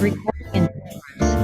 Recording in progress.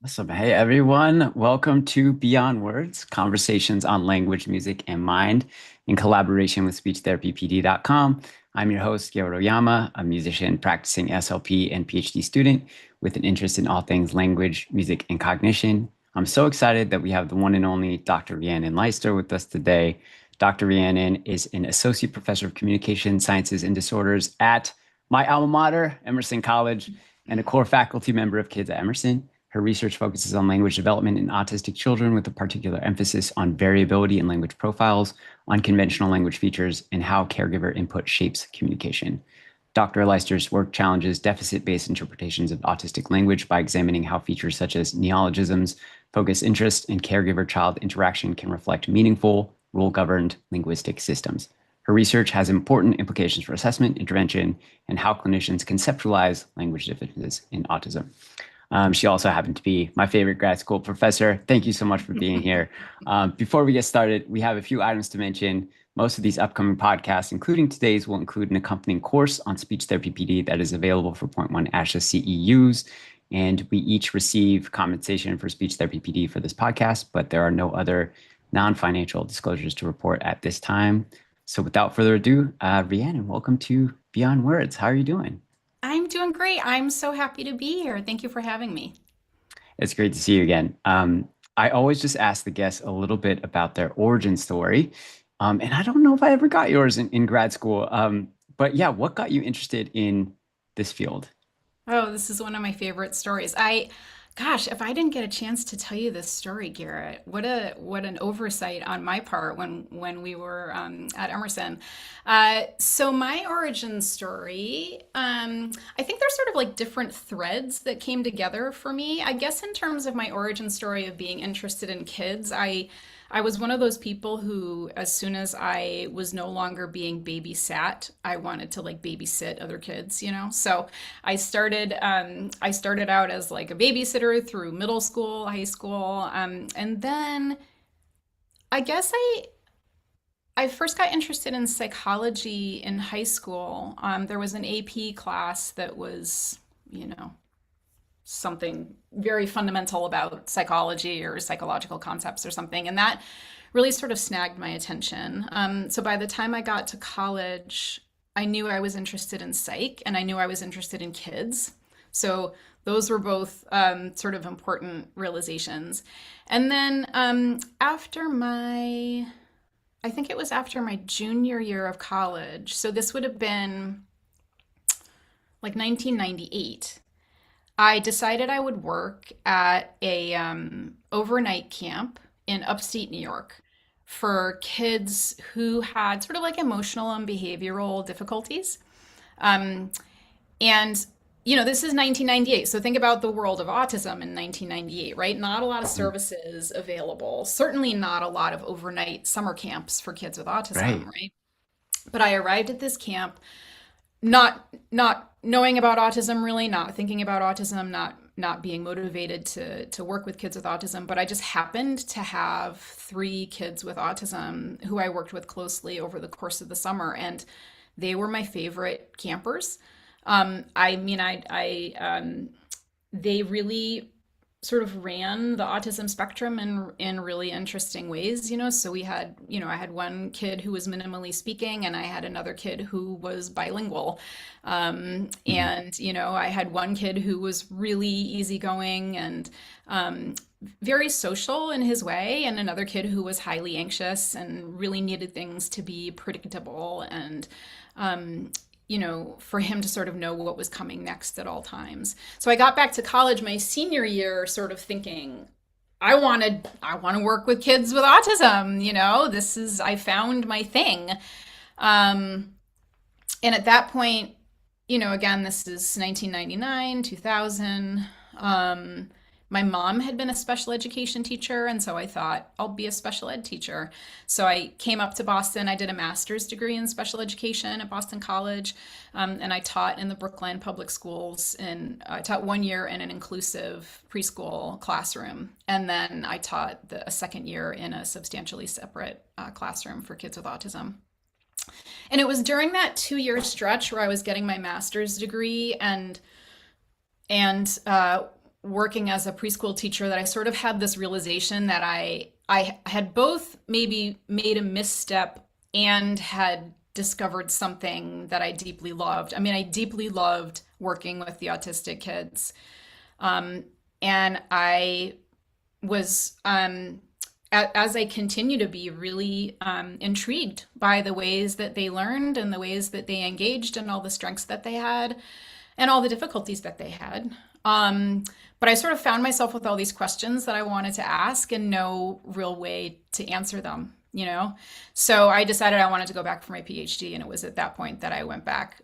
Awesome. Hey, everyone. Welcome to Beyond Words, conversations on language, music, and mind in collaboration with SpeechTherapyPD.com. I'm your host, Garrett Oyama, a musician practicing SLP and PhD student with an interest in all things language, music, and cognition. I'm so excited that we have the one and only Dr. Rhiannon Luyster with us today. Dr. Rhiannon is an associate professor of communication sciences and disorders at my alma mater, Emerson College, and a core faculty member of Kids at Emerson. Her research focuses on language development in autistic children with a particular emphasis on variability in language profiles, unconventional language features, and how caregiver input shapes communication. Dr. Luyster's work challenges deficit-based interpretations of autistic language by examining how features such as neologisms, focus interest, and caregiver-child interaction can reflect meaningful, rule-governed linguistic systems. Her research has important implications for assessment, intervention, and how clinicians conceptualize language differences in autism. She also happened to be my favorite grad school professor. Thank you so much for being here. Before we get started, we have a few items to mention. Most of these upcoming podcasts, including today's, will include an accompanying course on speech therapy PD that is available for Point One ASHA CEUs. And we each receive compensation for speech therapy PD for this podcast, but there are no other non-financial disclosures to report at this time. So without further ado, Rhiannon, welcome to Beyond Words. How are you doing? I'm doing great. I'm so happy to be here. Thank you for having me. It's great to see you again. I always just ask the guests a little bit about their origin story. And I don't know if I ever got yours in grad school. But yeah, what got you interested in this field? Oh, this is one of my favorite stories. Gosh, if I didn't get a chance to tell you this story, Garrett, what an oversight on my part when we were at Emerson. So my origin story, I think there's sort of like different threads that came together for me. I guess in terms of my origin story of being interested in kids, I was one of those people who, as soon as I was no longer being babysat, I wanted to like babysit other kids, you know? So I started out as like a babysitter through middle school, high school, and then I guess I first got interested in psychology in high school. There was an AP class that was, you know, something very fundamental about psychology or psychological concepts or something. And that really sort of snagged my attention. So by the time I got to college, I knew I was interested in psych and I knew I was interested in kids. So those were both sort of important realizations. And then I think it was after my junior year of college. So this would have been like 1998. I decided I would work at a overnight camp in upstate New York for kids who had sort of like emotional and behavioral difficulties. Um, and this is 1998. So think about the world of autism in 1998, right? Not a lot of Mm. services available. Certainly not a lot of overnight summer camps for kids with autism, Right. right? But I arrived at this camp not knowing about autism really, not thinking about autism, not being motivated to work with kids with autism, but I just happened to have three kids with autism who I worked with closely over the course of the summer, and they were my favorite campers. I mean, they really sort of ran the autism spectrum in really interesting ways, So we had, I had one kid who was minimally speaking, and I had another kid who was bilingual. Mhm. And, I had one kid who was really easygoing and very social in his way, and another kid who was highly anxious and really needed things to be predictable and um, for him to sort of know what was coming next at all times. So I got back to college my senior year sort of thinking, I want to work with kids with autism, I found my thing. Um, and at that point, again, this is 1999, 2000. My mom had been a special education teacher, and so I thought I'll be a special ed teacher. So I came up to Boston. I did a master's degree in special education at Boston College, and I taught in the Brookline public schools. And I taught 1 year in an inclusive preschool classroom, and then I taught a second year in a substantially separate classroom for kids with autism. And it was during that 2 year stretch where I was getting my master's degree and working as a preschool teacher that I sort of had this realization that I had both maybe made a misstep and had discovered something that I deeply loved. I mean, I deeply loved working with the autistic kids. And I was as I continue to be really intrigued by the ways that they learned and the ways that they engaged and all the strengths that they had and all the difficulties that they had. But I sort of found myself with all these questions that I wanted to ask and no real way to answer them. So I decided I wanted to go back for my PhD, and it was at that point that I went back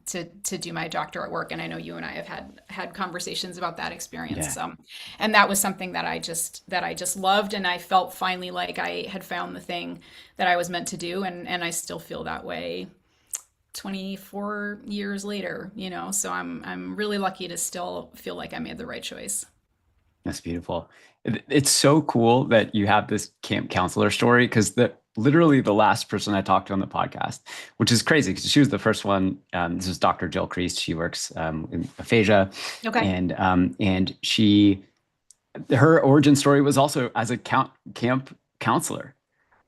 to do my doctorate work. And I know you and I have had conversations about that experience. Yeah. And that was something that I just loved, and I felt finally like I had found the thing that I was meant to do, and I still feel that way 24 years later. So I'm really lucky to still feel like I made the right choice. That's beautiful. It's so cool that you have this camp counselor story, because literally the last person I talked to on the podcast, which is crazy because she was the first one. This is Dr. Jill Kreist. She works in aphasia, Okay. and her origin story was also as a camp counselor,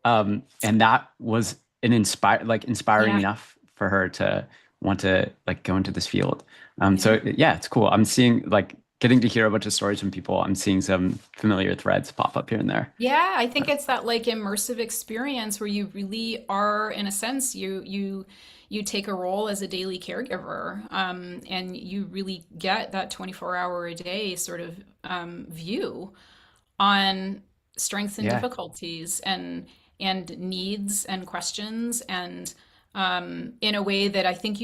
and that was inspiring Yeah. enough for her to want to go into this field. So yeah, it's cool. I'm seeing getting to hear a bunch of stories from people. I'm seeing some familiar threads pop up here and there. Yeah, I think it's that immersive experience where you really are, in a sense, you take a role as a daily caregiver, and you really get that 24-hour a day sort of view on strengths and Yeah. difficulties and needs and questions, and in a way that I think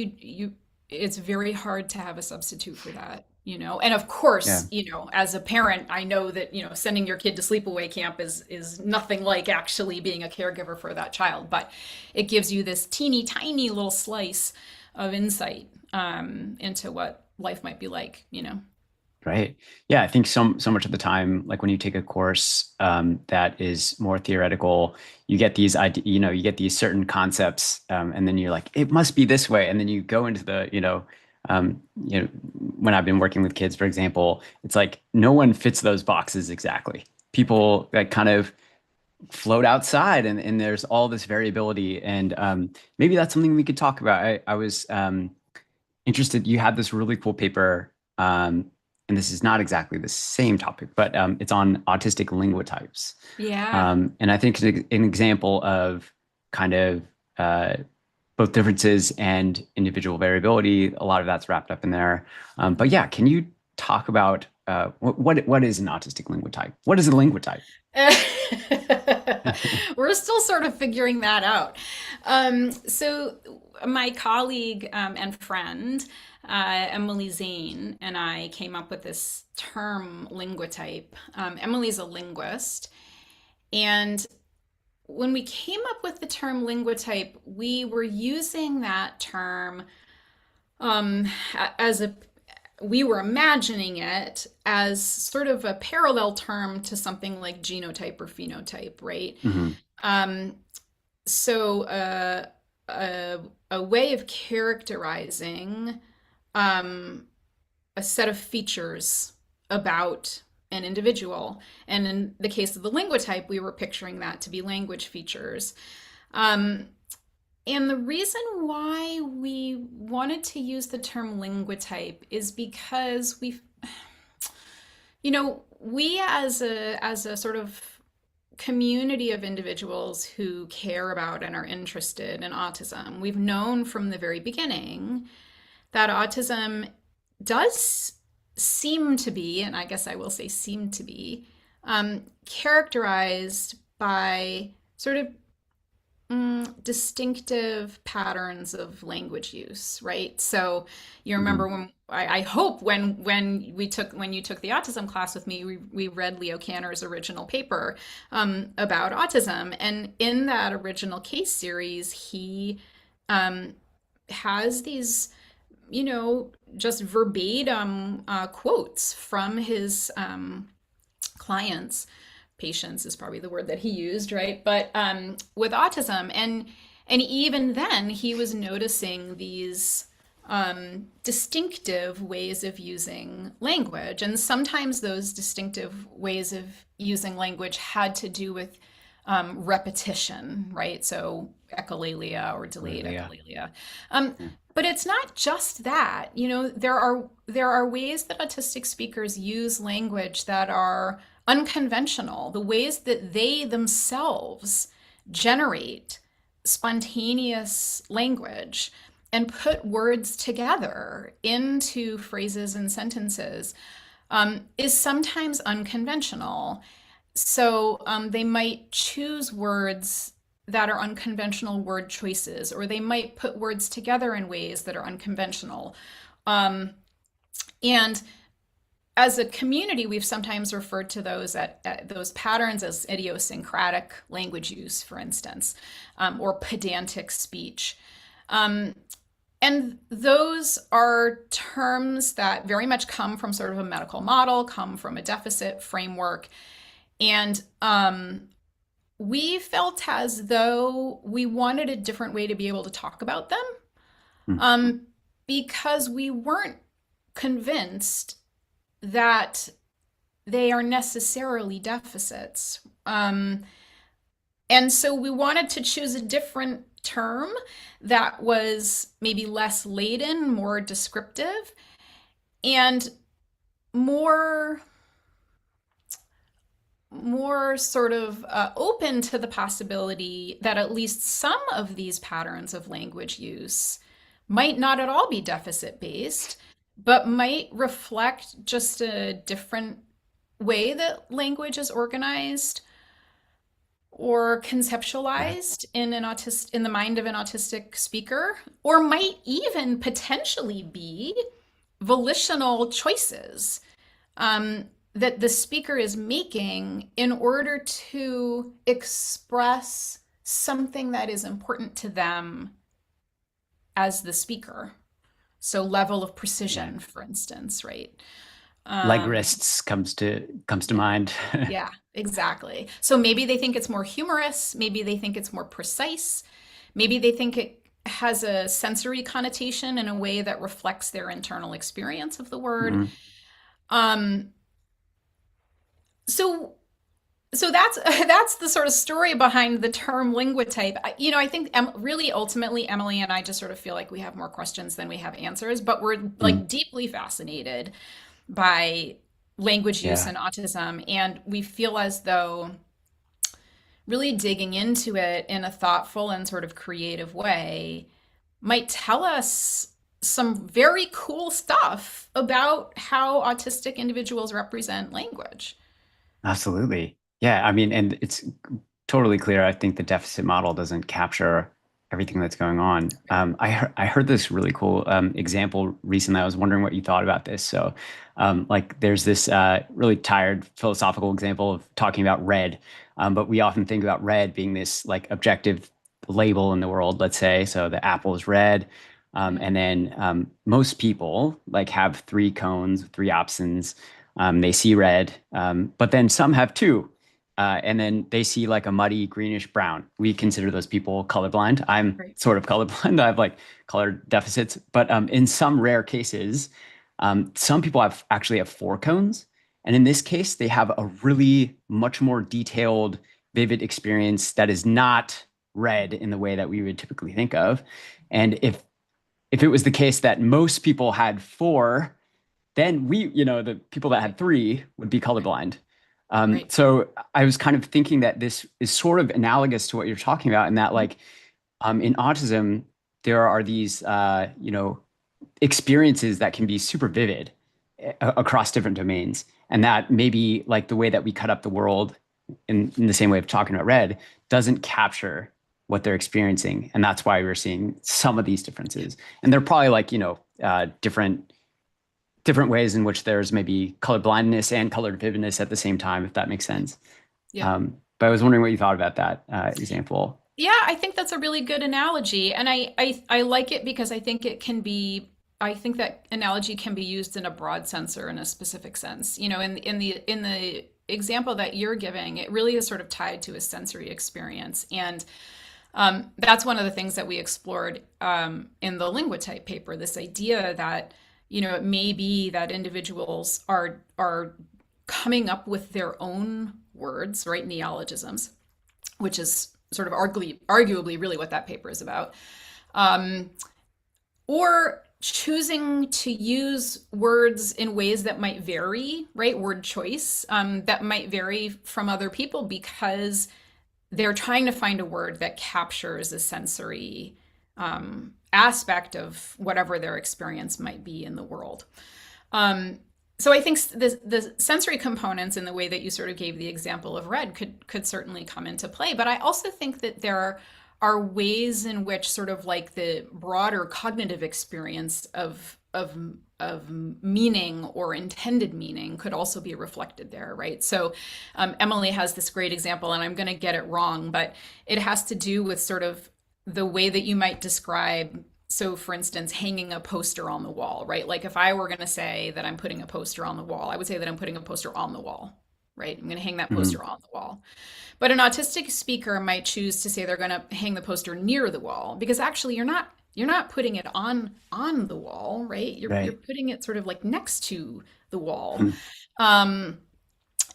it's very hard to have a substitute for that. And of Yeah. course, as a parent, I know that, sending your kid to sleepaway camp is nothing like actually being a caregiver for that child, but it gives you this teeny tiny little slice of insight into what life might be like. Right. Yeah, I think so much of the time, when you take a course that is more theoretical, you get these you get these certain concepts, and then you're like, it must be this way, and then you go into the when I've been working with kids, for example, it's like no one fits those boxes exactly. People like kind of float outside, and there's all this variability. And maybe that's something we could talk about. I was interested. You had this really cool paper, and this is not exactly the same topic, but it's on autistic linguotypes. Yeah. And I think it's an example of kind of both differences and individual variability. A lot of that's wrapped up in there. But yeah, can you talk about what is an autistic linguotype? What is a linguotype? We're still sort of figuring that out. So my colleague and friend, Emily Zane, and I came up with this term linguotype. Emily's a linguist. And when we came up with the term linguotype, we were using that term as a we were imagining it as sort of a parallel term to something like genotype or phenotype, right? Mm-hmm. So a way of characterizing a set of features about an individual. And in the case of the linguotype, we were picturing that to be language features. And the reason why we wanted to use the term linguotype is because we as a sort of community of individuals who care about and are interested in autism, we've known from the very beginning that autism does seem to be, and I guess I will say seem to be, characterized by sort of distinctive patterns of language use, right? So you remember when I hope when you took the autism class with me, we read Leo Kanner's original paper about autism, and in that original case series, he has these, just verbatim quotes from his clients. Patients is probably the word that he used, right? But with autism, and even then, he was noticing these distinctive ways of using language, and sometimes those distinctive ways of using language had to do with repetition, right? So echolalia or delayed echolalia. But it's not just that. There are ways that autistic speakers use language that are unconventional, the ways that they themselves generate spontaneous language and put words together into phrases and sentences is sometimes unconventional. So they might choose words that are unconventional word choices, or they might put words together in ways that are unconventional. And as a community, we've sometimes referred to those those patterns as idiosyncratic language use, for instance, or pedantic speech. And those are terms that very much come from sort of a medical model, come from a deficit framework. And we felt as though we wanted a different way to be able to talk about them, because we weren't convinced that they are necessarily deficits. And so we wanted to choose a different term that was maybe less laden, more descriptive, and more sort of open to the possibility that at least some of these patterns of language use might not at all be deficit based, but might reflect just a different way that language is organized or conceptualized in the mind of an autistic speaker, or might even potentially be volitional choices that the speaker is making in order to express something that is important to them as the speaker. So level of precision, for instance, right? Legrists comes to mind. Yeah, exactly. So maybe they think it's more humorous. Maybe they think it's more precise. Maybe they think has a sensory connotation in a way that reflects their internal experience of the word. Mhm. Um, so so that's the sort of story behind the term linguotype. I think really ultimately Emily and I just sort of feel like we have more questions than we have answers, but we're like Mm. deeply fascinated by language use Yeah, and autism, and we feel as though really digging into it in a thoughtful and sort of creative way might tell us some very cool stuff about how autistic individuals represent language. absolutely. Yeah, I mean, and it's totally clear. I think the deficit model doesn't capture everything that's going on. I heard this really cool example recently. I was wondering what you thought about this. So, like, there's this really tired philosophical example of talking about red, but we often think about red being this like objective label in the world. Let's say, so the apple is red, Right. and then most people like have three cones, three options. They see red, but then some have two. And then they see like a muddy greenish brown. We consider those people colorblind. I'm Right. sort of colorblind. I have like color deficits, but in some rare cases, some people actually have four cones. And in this case, they have a really much more detailed, vivid experience that is not red in the way that we would typically think of. And if it was the case that most people had four, then the people that had Right. three would be Right. colorblind. Right. So I was kind of thinking that this is sort of analogous to what you're talking about, in that like in autism, there are these experiences that can be super vivid across different domains, and that maybe like the way that we cut up the world in the same way of talking about red doesn't capture what they're experiencing, and that's why we're seeing some of these differences. And they're probably like different ways in which there's maybe color blindness and color vividness at the same time, if that makes Yeah. sense. Yeah. But I was wondering what you thought about that example. Yeah, I think that's a really good analogy. And I like it because I think I think that analogy can be used in a broad sense or in a specific sense. In the example that you're giving, it really is sort of tied to a sensory experience. And that's one of the things that we explored in the linguotype paper, this idea that, it may be that individuals are coming up with their own words, right? Neologisms, which is sort of arguably really what that paper is about, um, or choosing to use words in ways that might vary, right? Word choice that might vary from other people because they're trying to find a word that captures a sensory aspect of whatever their experience might be in the world. Um, so I think the sensory components in the way that you sort of gave the example of red could certainly come into play. But I also think that there are ways in which sort of like the broader cognitive experience of meaning or intended meaning could also be reflected there, right? So Emily has this great example, and I'm going to get it wrong, but it has to do with sort of the way that you might describe. So, for instance, hanging a poster on the wall, right? Like if I were going to say that I'm putting a poster on the wall, I would say that I'm putting a poster on the wall, right? I'm going to hang that Mhm. poster on the wall. But an autistic speaker might choose to say they're going to hang the poster near the wall because actually you're not putting it on the wall, right? You're Right. putting it sort of like next to the wall. Hmm. Um,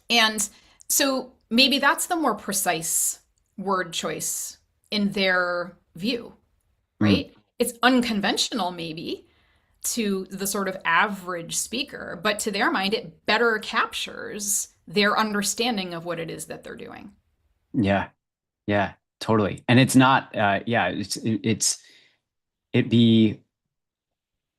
and so maybe that's the more precise word choice in their view, Mm. right? It's unconventional, maybe, to the sort of average speaker, but to their mind, it better captures their understanding of what it is that they're doing. Yeah. Yeah. Totally. And it's not. Yeah. It'd be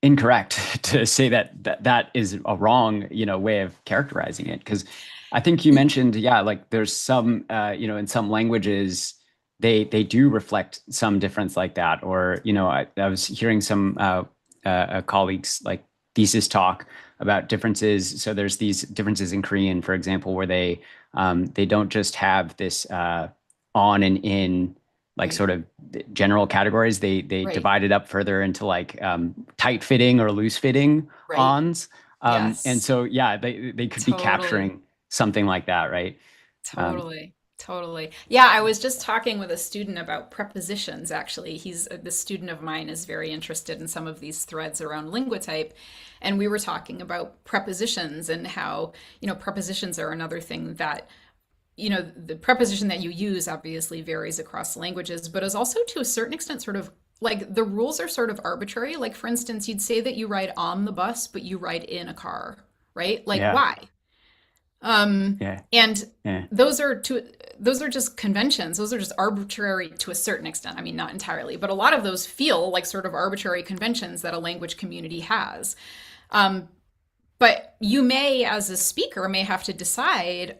incorrect to say that is a wrong way of characterizing it, because I think you mentioned, yeah, like there's some in some languages they do reflect some difference like that, or I was hearing some colleagues like thesis talk about differences. So there's these differences in Korean, for example, where they don't just have this on and in, like Right, sort of general categories. They right, divide it up further into like tight fitting or loose fitting right. ons. And Yes, so yeah, they could be totally, capturing something like that, right? Um, totally, Totally. Yeah, I was just talking with a student about prepositions, actually. This student of mine is very interested in some of these threads around linguotype. And we were talking about prepositions and how, prepositions are another thing that, the preposition that you use obviously varies across languages, but is also to a certain extent sort of like the rules are sort of arbitrary. Like, for instance, you'd say that you ride on the bus, but you ride in a car, right? Like, Yeah, why? yeah, And yeah, those are just conventions. Those are just arbitrary to a certain extent. I mean, not entirely, but a lot of those feel like sort of arbitrary conventions that a language community has. Um, but you may, as a speaker, may have to decide,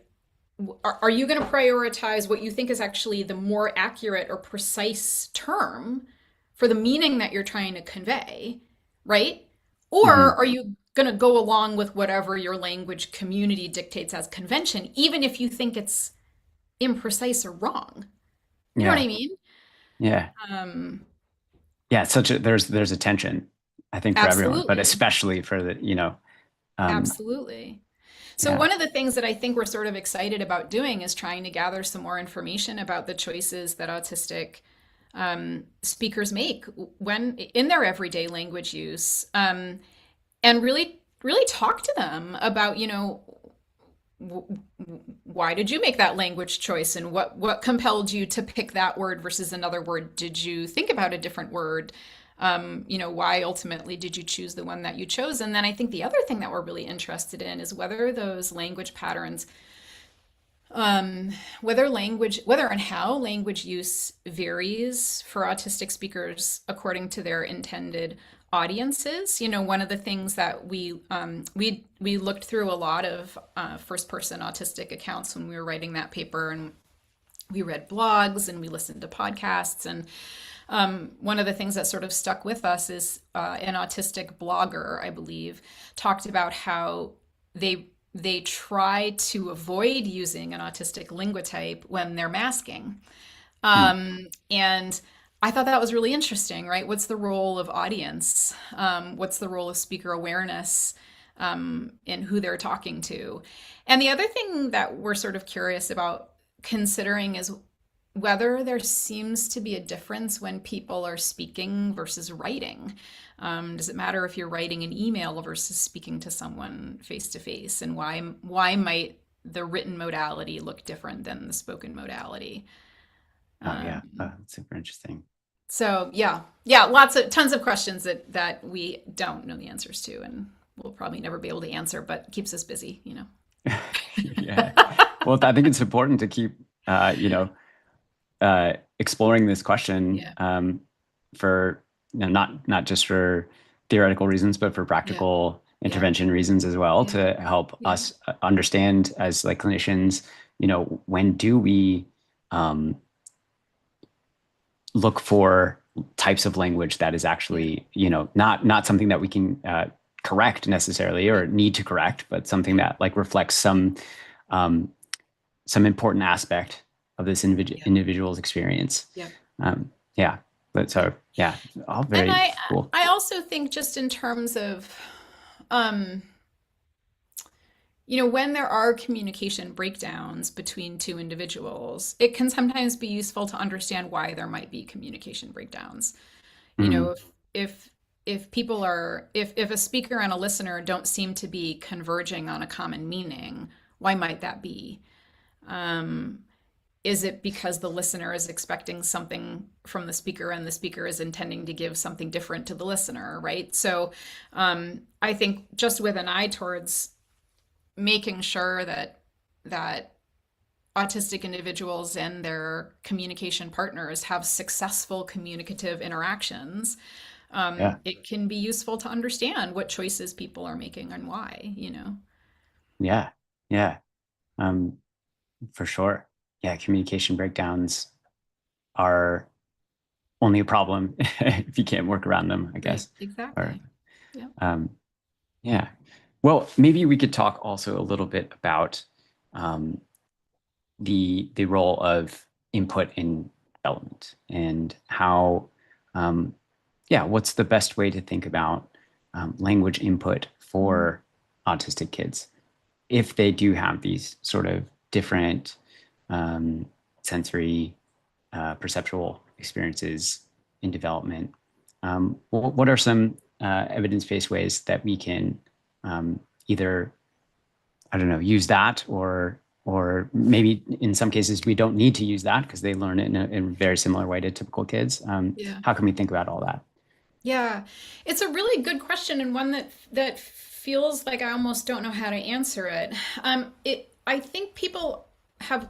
are you going to prioritize what you think is actually the more accurate or precise term for the meaning that you're trying to convey, right? Or hmm, are you going to go along with whatever your language community dictates as convention, even if you think it's imprecise or wrong? You know what yeah, I mean? yeah, Um, yeah. It's such a there's a tension, I think, for everyone, but Absolutely. especially for um, Absolutely. So, yeah, one of the things that I think we're sort of excited about doing is trying to gather some more information about the choices that autistic speakers make when in their everyday language use, and really talk to them about, w- why did you make that language choice, and what compelled you to pick that word versus another word? Did you think about a different word? Why ultimately did you choose the one that you chose? And then I think the other thing that we're really interested in is whether those language patterns, um, whether and how language use varies for autistic speakers according to their intended audiences. One of the things that we looked through a lot of first person autistic accounts when we were writing that paper, and we read blogs and we listened to podcasts. And one of the things that sort of stuck with us is an autistic blogger, I believe, talked about how they try to avoid using an autistic linguotype when they're masking. hmm, And I thought that was really interesting, right? What's the role of audience? What's the role of speaker awareness in who they're talking to? And the other thing that we're sort of curious about considering is whether there seems to be a difference when people are speaking versus writing. Does it matter if you're writing an email versus speaking to someone face to face? And why might the written modality look different than the spoken modality? oh yeah, Um, super interesting. so tons of questions that we don't know the answers to, and we'll probably never be able to answer, but keeps us busy. Yeah. Well, I think it's important to keep, exploring this question Yeah, for not just for theoretical reasons, but for yeah, practical yeah, intervention reasons as well, yeah, to help yeah, us understand as like clinicians, when do we um, look for types of language that is yeah, actually, not something that we can correct necessarily yeah, or need to correct, but something yeah, that like reflects um, some important aspect of this yeah, individual's experience. yeah, Yeah, but yeah. so yeah, all And very I cool. I also think just in terms of um, when there are communication breakdowns between two individuals, it can sometimes be useful to understand why there might be communication breakdowns. You know, Mhm. if if people are if a speaker and a listener don't seem to be converging on a common meaning, why might that be? Um, is it because the listener is expecting something from the speaker and the speaker is intending to give something different to the listener, right? So I think just with an eye towards making sure that autistic individuals and their communication partners have successful communicative interactions, Yeah, it can be useful to understand what choices people are making and why. yeah, yeah, um, for sure. Yeah, communication breakdowns are only a problem if you can't work around them, I Right, guess. Or exactly. Yeah. um, yeah. Well, maybe we could talk also a little bit about um, the role of input in development and how what's the best way to think about language input Mhm. for autistic kids if they do have these sort of different sensory, perceptual experiences in development. What are some evidence-based ways that we can either, I don't know, use that, or maybe in some cases we don't need to use that because they learn it in a very similar way to typical kids. Yeah. How can we think about all that? Yeah, it's a really good question, and one that feels like I almost don't know how to answer it. I think people have,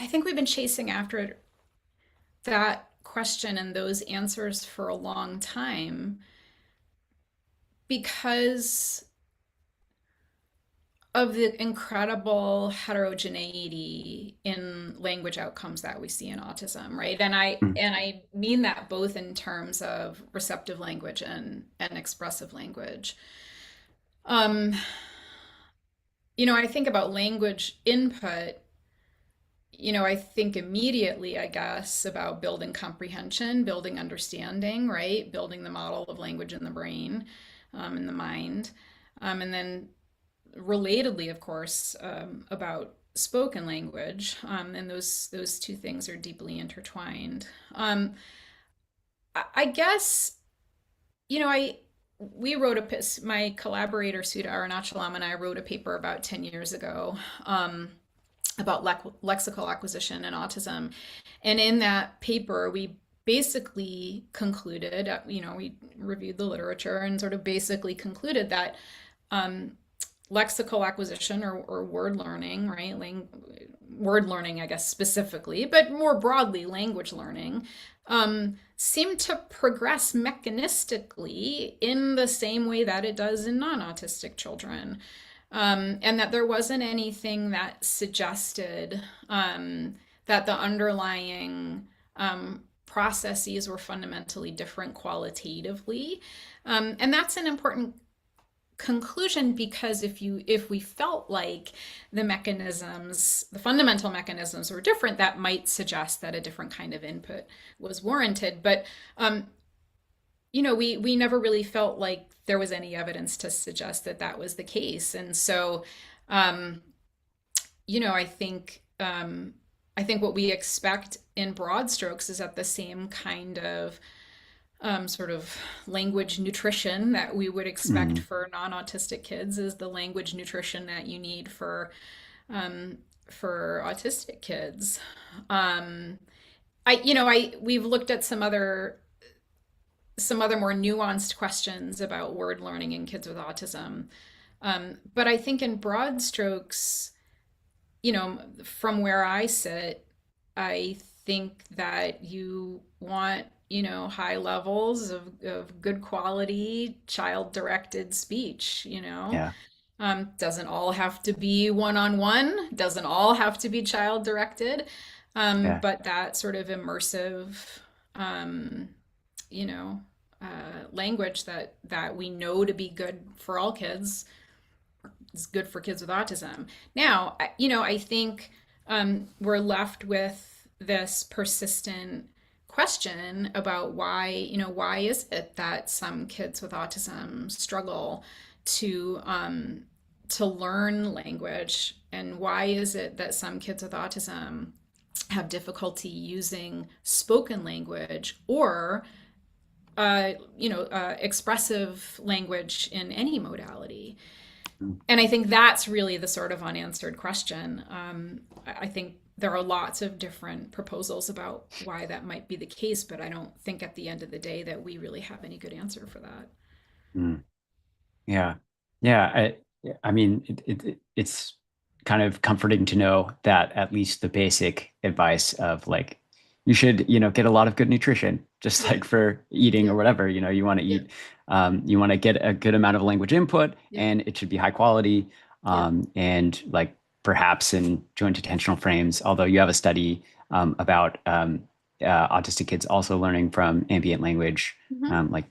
I think we've been chasing after that question and those answers for a long time because of the incredible heterogeneity in language outcomes that we see in autism, right? Mm. And I mean that both in terms of receptive language and expressive language. Um, I think about language input, I think immediately, I guess, about building comprehension, building understanding, right? Building the model of language in the brain, in the mind. And then relatedly, of course, about spoken language, and those two things are deeply intertwined. I guess I we wrote my collaborator Sudha Arunachalam and I wrote a paper about 10 years ago about lexical acquisition and autism, and in that paper we basically concluded, we reviewed the literature and sort of basically concluded that lexical acquisition or word learning, right? Word learning, I guess, specifically, but more broadly, language learning, seem to progress mechanistically in the same way that it does in non-autistic children. And that there wasn't anything that suggested that the underlying processes were fundamentally different qualitatively. And that's an important conclusion, because if we felt like the fundamental mechanisms were different, that might suggest that a different kind of input was warranted. But we never really felt like there was any evidence to suggest that that was the case. And so I think what we expect in broad strokes is that the same kind of sort of language nutrition that we would expect for non-autistic kids is the language nutrition that you need for autistic kids. We've looked at some other more nuanced questions about word learning in kids with autism, but I think in broad strokes, from where I sit, I think that you want high levels of good quality child-directed speech. Yeah. Doesn't all have to be one-on-one, doesn't all have to be child-directed, Yeah. but that sort of immersive, language that we know to be good for all kids is good for kids with autism. Now, I think we're left with this persistent question about why is it that some kids with autism struggle to learn language, and why is it that some kids with autism have difficulty using spoken language or expressive language in any modality. And I think that's really the sort of unanswered question. I think there are lots of different proposals about why that might be the case, but I don't think at the end of the day that we really have any good answer for that. Mm. Yeah. Yeah. I mean, it's kind of comforting to know that at least the basic advice of like, you should, get a lot of good nutrition, just like for eating or whatever, you want to eat, you want to get a good amount of language input, and it should be high quality. And like perhaps in joint attentional frames, although you have a study about autistic kids also learning from ambient language, like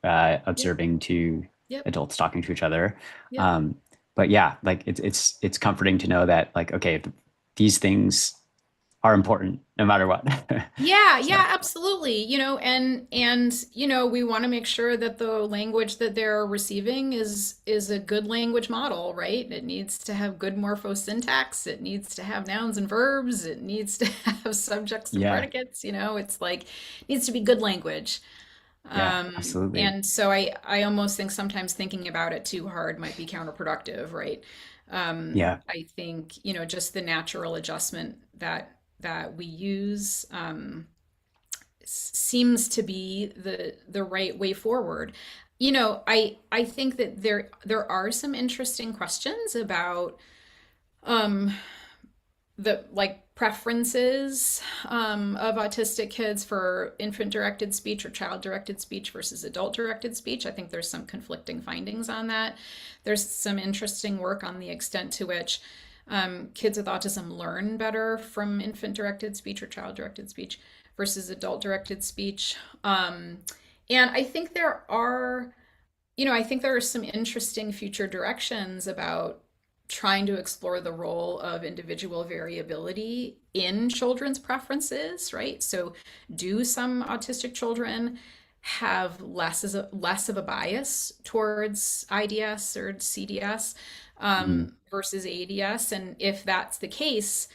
observing two adults talking to each other. But yeah, like it's comforting to know that like, okay, these things are important no matter what. Yeah, So yeah, absolutely. And we want to make sure that the language that they're receiving is a good language model, right? It needs to have good morphosyntax, it needs to have nouns and verbs, it needs to have subjects and yeah, predicates, it's like it needs to be good language. yeah, absolutely. And so I almost think sometimes thinking about it too hard might be counterproductive, right? Yeah, I think, just the natural adjustment that we use seems to be the right way forward. I think that there are some interesting questions about um, the like preferences of autistic kids for infant directed speech or child directed speech versus adult directed speech. I think there's some conflicting findings on that. There's some interesting work on the extent to which kids with autism learn better from infant directed speech or child directed speech versus adult directed speech. And I think there are some interesting future directions about trying to explore the role of individual variability in children's preferences, right? So, do some autistic children have less of a bias towards IDS or CDS mhm, versus ADS? And if that's the case,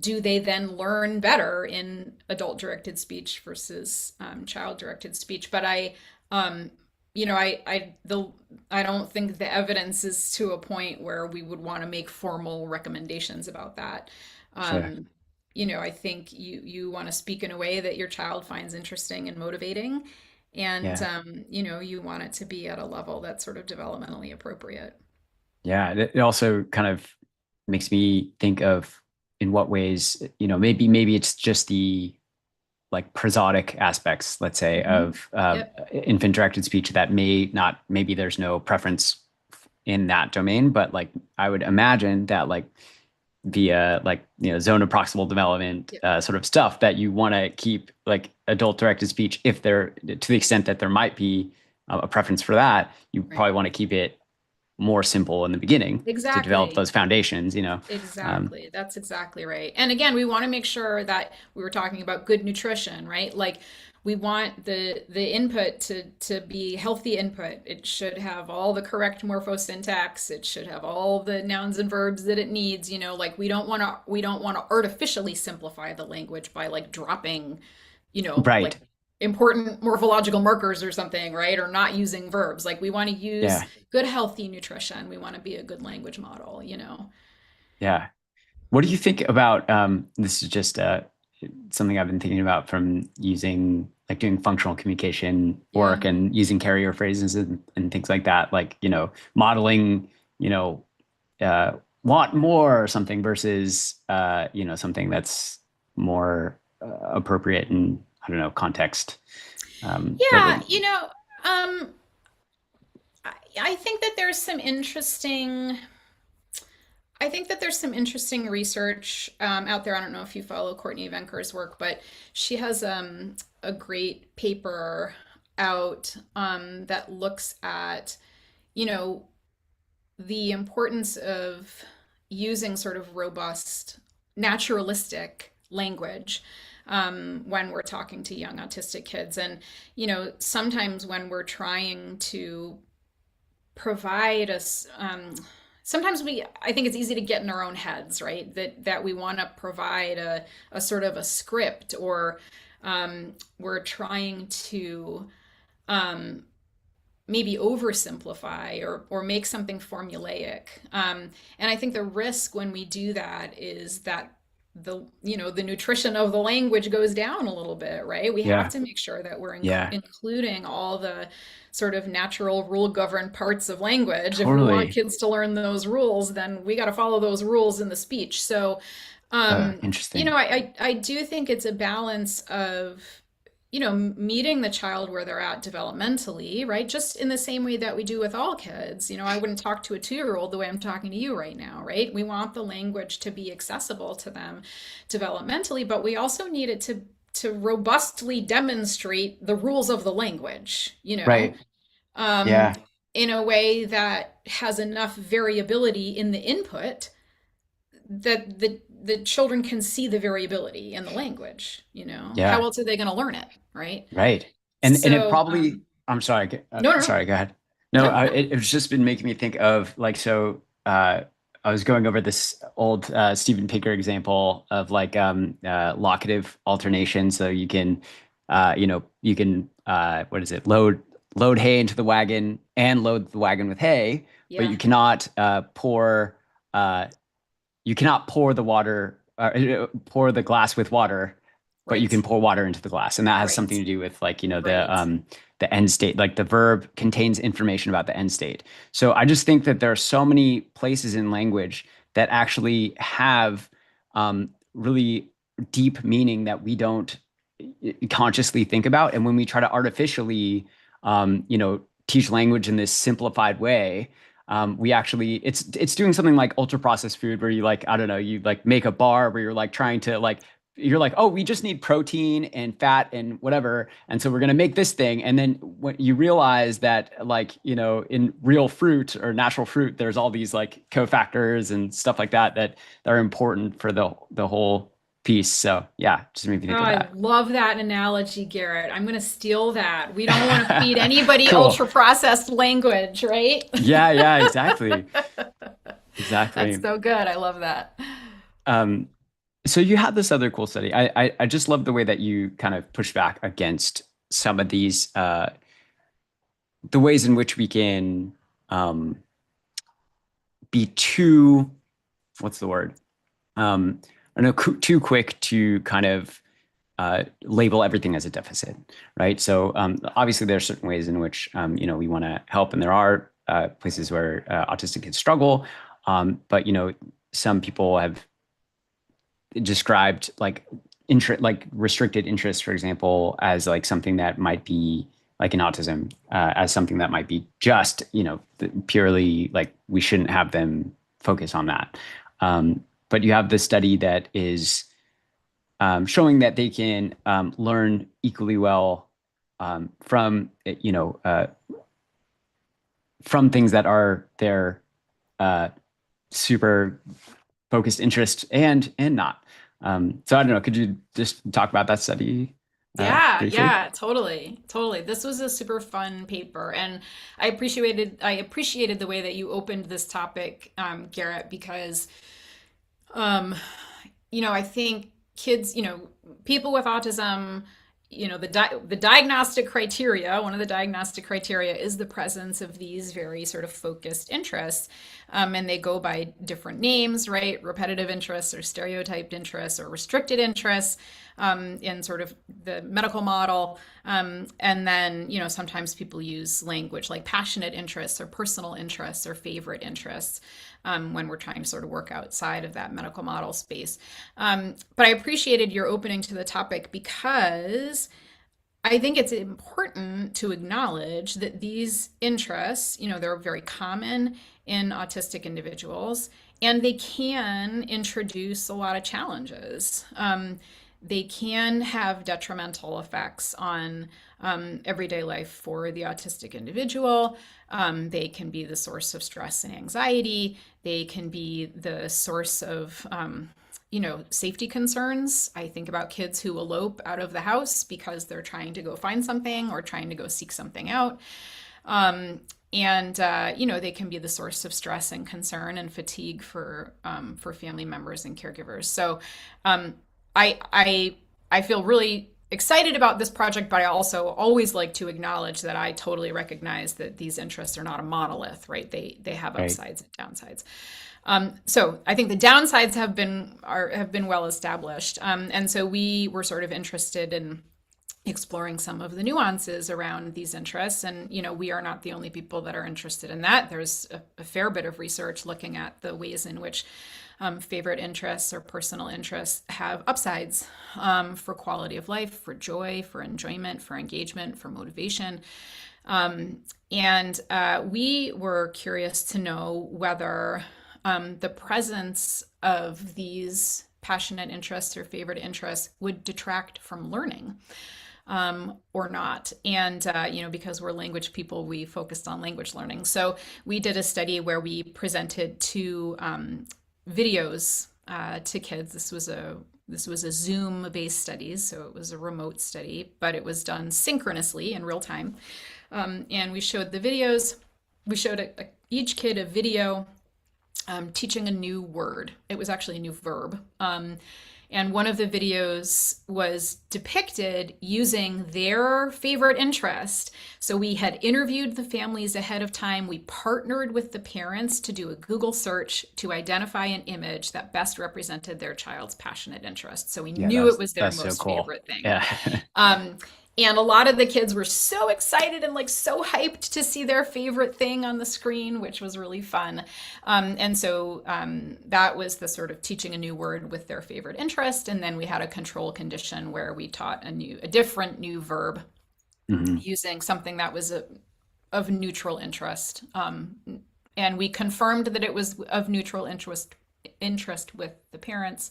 do they then learn better in adult directed speech versus child directed speech? But um, I don't think the evidence is to a point where we would want to make formal recommendations about that. sure. Um, I think you want to speak in a way that your child finds interesting and motivating, and Yeah, you want it to be at a level that's sort of developmentally appropriate. yeah. It also kind of makes me think of in what ways, maybe it's just the like prosodic aspects, let's say, Hmm. of Yep. infant directed speech that maybe there's no preference in that domain, but like I would imagine that like via like zone of proximal development Yep. sort of stuff that you want to keep like adult directed speech, if there to the extent that there might be a preference for that, you Right. probably want to keep it more simple in the beginning to develop Exactly. those foundations. Um, Exactly. That's exactly right. And again, we want to make sure that we were talking about good nutrition, right? Like we want the input to be healthy input. It should have all the correct morphosyntax. It should have all the nouns and verbs that it needs, like we don't want to artificially simplify the language by like dropping, like right. important morphological markers or something, right? Or not using verbs. Like we want to use Yeah. good healthy nutrition. We want to be a good language model. Yeah. What do you think about this is just something I've been thinking about from using like doing functional communication Yeah. work and using carrier phrases and things like that, like, modeling, you know, want more or something versus, something that's more appropriate in, I don't know, context Yeah, driven. I think that there's some interesting. I think that there's some interesting research out there. I don't know if you follow Courtney Venker's work, but she has a great paper out that looks at, you know, the importance of using sort of robust, naturalistic language when we're talking to young autistic kids. And, sometimes when we're trying to provide us, sometimes I think it's easy to get in our own heads, right? That we want to provide a sort of a script, or we're trying to um, maybe oversimplify or make something formulaic. And I think the risk when we do that is that the nutrition of the language goes down a little bit, right? We have Yeah. to make sure that we're Yeah. including all the sort of natural rule governed parts of language. If we want Totally. kids to learn those rules, then we got to follow those rules in the speech. So Interesting. I do think it's a balance of, meeting the child where they're at developmentally, right? Just in the same way that we do with all kids. I wouldn't talk to a 2-year old the way I'm talking to you right now, right? We want the language to be accessible to them developmentally, but we also need it to robustly demonstrate the rules of the language, Right. um, Yeah. in a way that has enough variability in the input that the children can see the variability in the language, you know. How Yeah. else are they going to learn it, right? Right. And it So, probably, I'm sorry, no, no, no, sorry, go ahead. No, no, no. it's just been making me think of like, so I was going over this old Steven Pinker example of like locative alternation. So you can, you can, what is it, load hay into the wagon and load the wagon with hay, but Yeah, uh, you cannot pour the water, pour the glass with water, but you right, can pour water into the glass, and that has something right, to do with like right. the end state. Like the verb contains information about the end state. So I just think that there are so many places in language that actually have really deep meaning that we don't consciously think about, and when we try to artificially, teach language in this simplified way, we actually it's doing something like ultra processed food where you like, I don't know, you like make a bar where you're like trying to like, you're like, oh, we just need protein and fat and whatever, and so we're going to make this thing, and then when you realize that, like, in real fruit or natural fruit there's all these like cofactors and stuff like that are important for the whole piece. So yeah, just made me Oh, think of I that. love that analogy, Garrett. I'm going to steal that. We don't want to feed anybody Cool. ultra processed language, right? Yeah, exactly. That's Exactly. so good. I love that. um So you had this other cool study. I just love the way that you kind of push back against some of these the ways in which we can um, be too, what's the word? I don't know, too quick to kind of label everything as a deficit, right? So obviously there are certain ways in which we want to help, and there are places where autistic kids struggle, but some people have described like like restricted interest, for example, as like something that might be like in autism, as something that might be just purely like we shouldn't have them focus on that. But you have this study that is showing that they can learn equally well from things that are their uh, super focused interest and not. So I don't know. Could you just talk about that study Yeah, briefly? yeah, totally, totally. This was a super fun paper, and I appreciated the way that you opened this topic, Garrett, because um, I think kids, people with autism, the diagnostic criteria, one of the diagnostic criteria is the presence of these very sort of focused interests. And they go by different names, right? Repetitive interests or stereotyped interests or restricted interests in sort of the medical model. And then, sometimes people use language like passionate interests or personal interests or favorite interests when we're trying to sort of work outside of that medical model space. But I appreciated your opening to the topic because I think it's important to acknowledge that these interests, they're very common in autistic individuals, and they can introduce a lot of challenges. They can have detrimental effects on everyday life for the autistic individual. They can be the source of stress and anxiety. They can be the source of safety concerns. I think about kids who elope out of the house because they're trying to go find something or trying to go seek something out. And they can be the source of stress and concern and fatigue for family members and caregivers. So I feel really excited about this project, but I also always like to acknowledge that I totally recognize that these interests are not a monolith, right? They have Right. upsides and downsides. So I think the downsides have been well established, and so we were sort of interested in exploring some of the nuances around these interests. And we are not the only people that are interested in that. There's a fair bit of research looking at the ways in which favorite interests or personal interests have upsides for quality of life, for joy, for enjoyment, for engagement, for motivation. And we were curious to know whether the presence of these passionate interests or favorite interests would detract from learning or not. And, because we're language people, we focused on language learning. So we did a study where we presented two videos to kids. This was a Zoom-based study, so it was a remote study, but it was done synchronously in real time. And we showed the videos. We showed each kid a video teaching a new word. It was actually a new verb. And one of the videos was depicted using their favorite interest. So we had interviewed the families ahead of time. We partnered with the parents to do a Google search to identify an image that best represented their child's passionate interest. So we Yeah, knew it was their that's so most cool. favorite thing. Yeah. And a lot of the kids were so excited and like so hyped to see their favorite thing on the screen, which was really fun. And so that was the sort of teaching a new word with their favorite interest. And then we had a control condition where we taught a different new verb using something that was of neutral interest. And we confirmed that it was of neutral interest with the parents.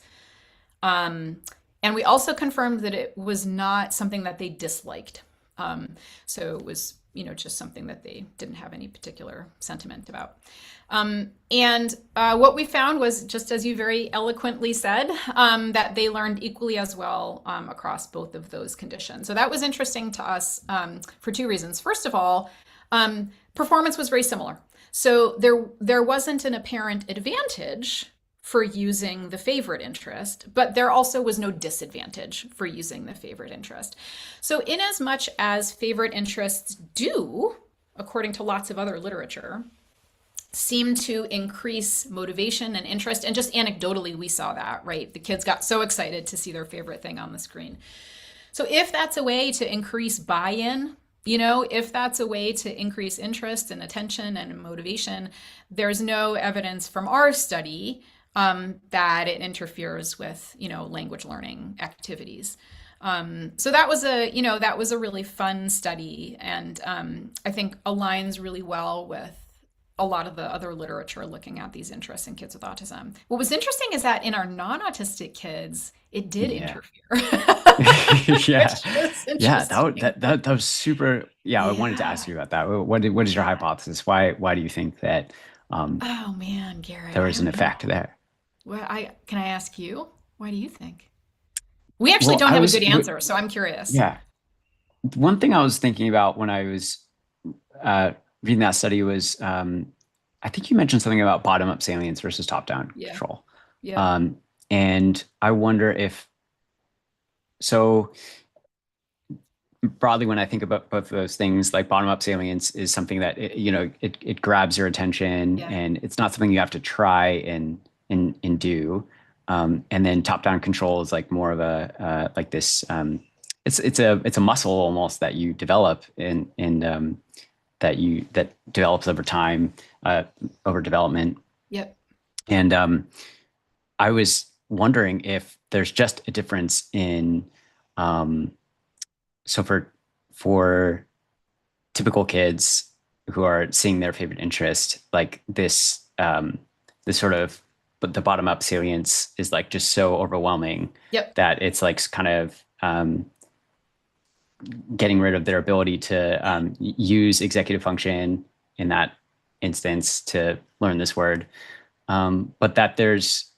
And we also confirmed that it was not something that they disliked. So it was, just something that they didn't have any particular sentiment about. And what we found was, just as you very eloquently said, that they learned equally as well across both of those conditions. So that was interesting to us for two reasons. First of all, performance was very similar. So there wasn't an apparent advantage for using the favorite interest, but there also was no disadvantage for using the favorite interest. So in as much as favorite interests do, according to lots of other literature, seem to increase motivation and interest, and just anecdotally we saw that, right? The kids got so excited to see their favorite thing on the screen. So if that's a way to increase buy-in, if that's a way to increase interest and attention and motivation, there's no evidence from our study that it interferes with, language learning activities. So that was a really fun study, and I think aligns really well with a lot of the other literature looking at these interests in kids with autism. What was interesting is that in our non-autistic kids, it did interfere. Yeah. Which was Yeah, interesting. that was super. Yeah, I wanted to ask you about that. What is your hypothesis? Why do you think that Oh man, Garrett, there I was an don't know. effect there? Well, can I ask you? Why do you think? We actually Well, don't have a good answer, so I'm curious. yeah. One thing I was thinking about when I was reading that study was, I think you mentioned something about bottom-up salience versus top-down control. Yeah. And I wonder if, so broadly, when I think about both of those things, like bottom-up salience is something that, it grabs your attention, Yeah. and it's not something you have to try and do. And then top-down control is like more of a like this. It's a muscle almost that you develop that develops over time, over development. Yep. And I was wondering if there's just a difference in so for typical kids who are seeing their favorite interest, like this sort of, but the bottom up salience is like just so overwhelming that it's like kind of getting rid of their ability to use executive function in that instance to learn this word. But that there's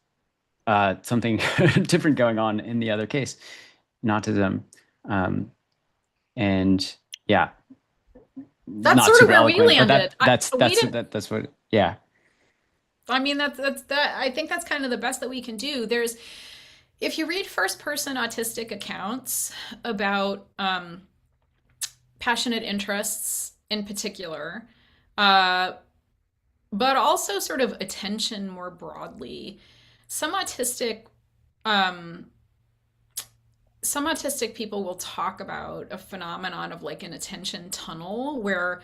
something different going on in the other case, in autism. And yeah, that's not sort of super where we eloquent, but landed. that's what, yeah. I mean, that's that. I think that's kind of the best that we can do. If you read first-person autistic accounts about passionate interests in particular, but also sort of attention more broadly, some autistic people will talk about a phenomenon of like an attention tunnel where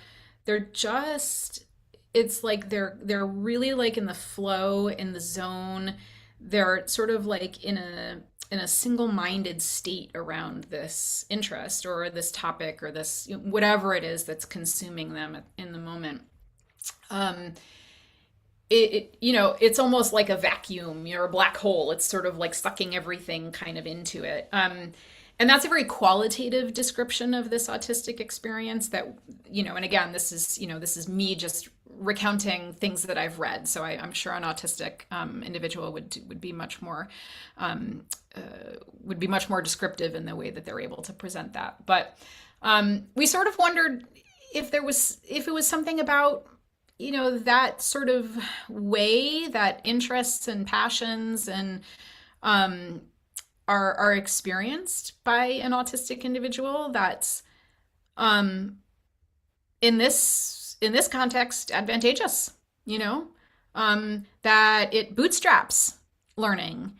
it's like they're really like in the flow, in the zone. They're sort of like in a single-minded state around this interest or this topic or this whatever it is that's consuming them in the moment. It's almost like a vacuum, a black hole. It's sort of like sucking everything kind of into it. And that's a very qualitative description of this autistic experience that, and again, this is me just recounting things that I've read. So I'm sure an autistic individual would be much more descriptive in the way that they're able to present that. But we sort of wondered if it was something about, that sort of way that interests and passions and are experienced by an autistic individual that's in this context advantageous, that it bootstraps learning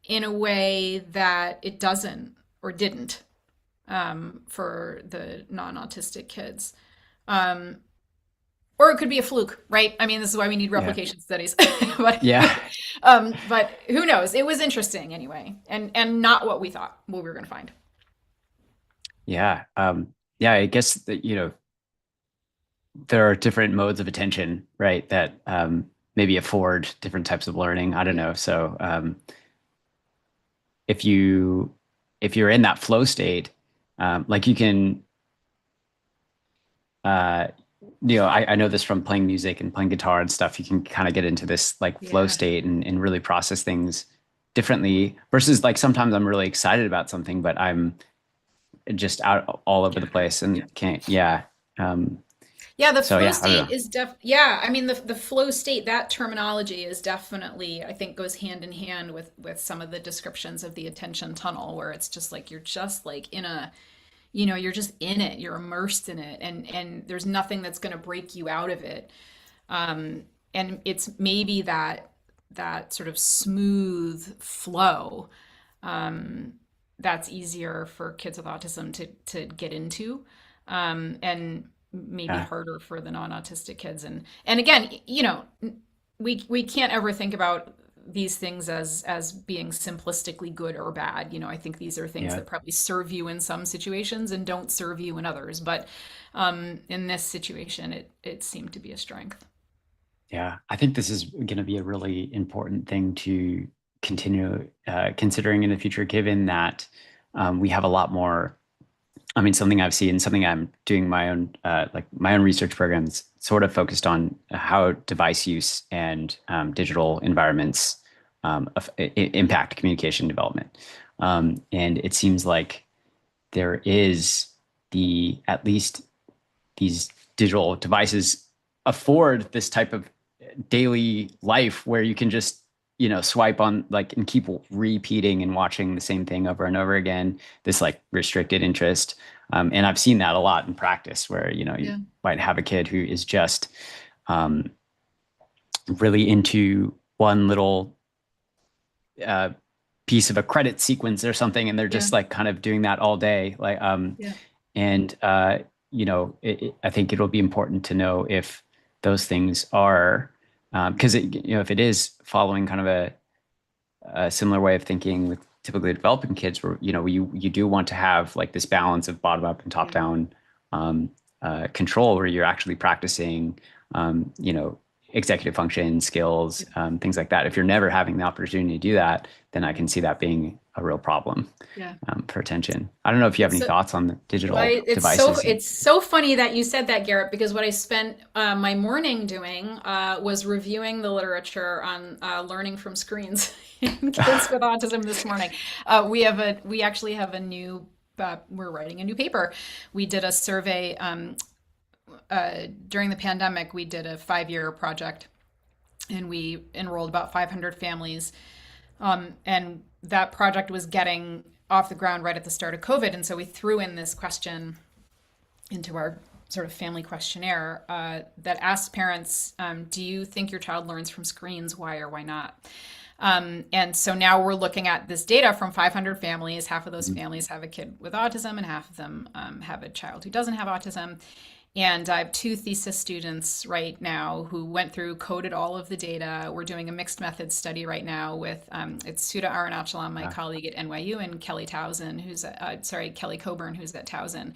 in a way that it doesn't or didn't for the non-autistic kids. Or it could be a fluke, right? I mean, this is why we need replication studies. But who knows? It was interesting anyway, and not what we thought we were going to find. Yeah. I guess that, there are different modes of attention, right? That maybe afford different types of learning. I don't know. So if you're in that flow state, like you can, I know this from playing music and playing guitar and stuff. You can kind of get into this like flow state and really process things differently versus like sometimes I'm really excited about something, but I'm just out all over the place and can't. The flow state is the flow state, that terminology is definitely, I think, goes hand in hand with some of the descriptions of the attention tunnel, where it's just like you're just like in a, you're just in it, you're immersed in it, and there's nothing that's going to break you out of it. And it's maybe that sort of smooth flow that's easier for kids with autism to get into, and maybe harder for the non-autistic kids. And again, we can't ever think about these things as being simplistically good or bad. I think these are things that probably serve you in some situations and don't serve you in others. But in this situation, it seemed to be a strength. Yeah, I think this is going to be a really important thing to continue considering in the future, given that we have a lot more. I mean, something I've seen, something I'm doing my own research programs, sort of focused on how device use and digital environments impact communication development. And it seems like there is at least these digital devices afford this type of daily life where you can just swipe on and keep repeating and watching the same thing over and over again, this like restricted interest. And I've seen that a lot in practice where, you might have a kid who is just really into one little piece of a credit sequence or something. And they're just like kind of doing that all day. And, I think it'll be important to know if those things are, because if it is following kind of a similar way of thinking with typically developing kids, where you do want to have like this balance of bottom up and top down control, where you're actually practicing executive function skills, things like that. If you're never having the opportunity to do that, then I can see that being a real problem for attention. I don't know if you have any thoughts on the digital devices. It's so funny that you said that, Garrett, because what I spent my morning doing was reviewing the literature on learning from screens in kids with autism this morning. We actually have a new, we're writing a new paper. We did a survey during the pandemic. We did a 5-year project and we enrolled about 500 families. And that project was getting off the ground right at the start of COVID. And so we threw in this question into our sort of family questionnaire that asked parents, do you think your child learns from screens? Why or why not? And so now we're looking at this data from 500 families. Half of those families have a kid with autism and half of them have a child who doesn't have autism. And I have 2 thesis students right now who went through, coded all of the data. We're doing a mixed methods study right now with, it's Sudha Arunachalam, my colleague at NYU, and Kelly Towson, Kelly Coburn, who's at Towson.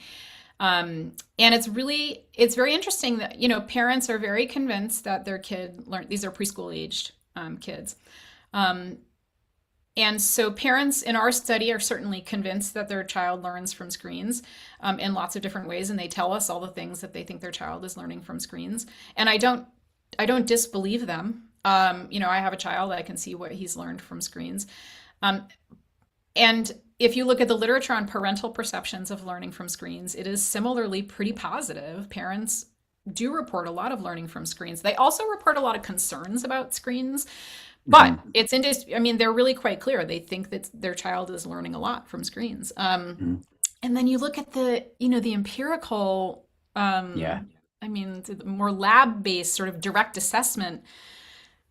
And it's very interesting that, parents are very convinced that their kid these are preschool aged kids. And so parents in our study are certainly convinced that their child learns from screens in lots of different ways. And they tell us all the things that they think their child is learning from screens. And I don't don't disbelieve them. I have a child, I can see what he's learned from screens. Um, and if you look at the literature on parental perceptions of learning from screens, it is similarly pretty positive. Parents do report a lot of learning from screens. They also report a lot of concerns about screens, but Hmm. I mean, they're really quite clear. They think that their child is learning a lot from screens. Hmm. And then you look at the empirical, Yeah. I mean, the more lab-based sort of direct assessment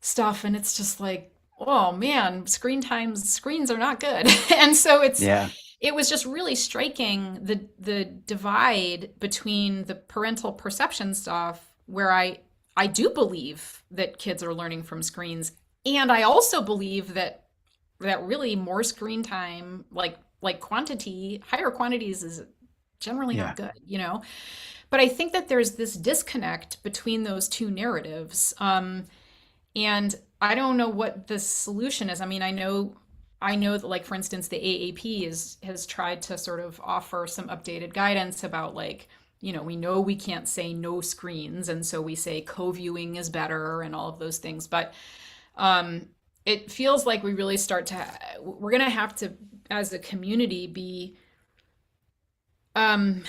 stuff, and it's just like, oh man, screens are not good. And so Yeah. it was just really striking the divide between the parental perception stuff, where I do believe that kids are learning from screens, and I also believe that really more screen time, like higher quantities is generally not Yeah. good. But I think that there's this disconnect between those two narratives. And I don't know what the solution is. I mean, I know that, like, for instance, the AAP has tried to sort of offer some updated guidance about, like, we know we can't say no screens, and so we say co-viewing is better and all of those things. But um, it feels like we're gonna have to, as a community, um,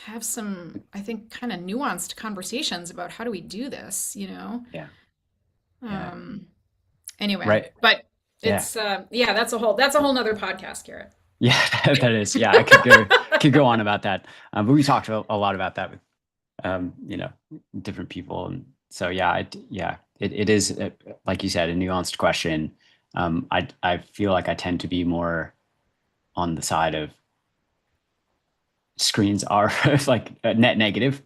have some, I think, kind of nuanced conversations about how do we do this. Yeah. Yeah. Um, Anyway, Right. but Yeah. yeah, that's a whole nother podcast, Garrett. Yeah. That is. Yeah. I could go on about that. But we talked a lot about that with you know, different people. And so, yeah, it is, like you said, a nuanced question. I feel like I tend to be more on the side of screens are like a net negative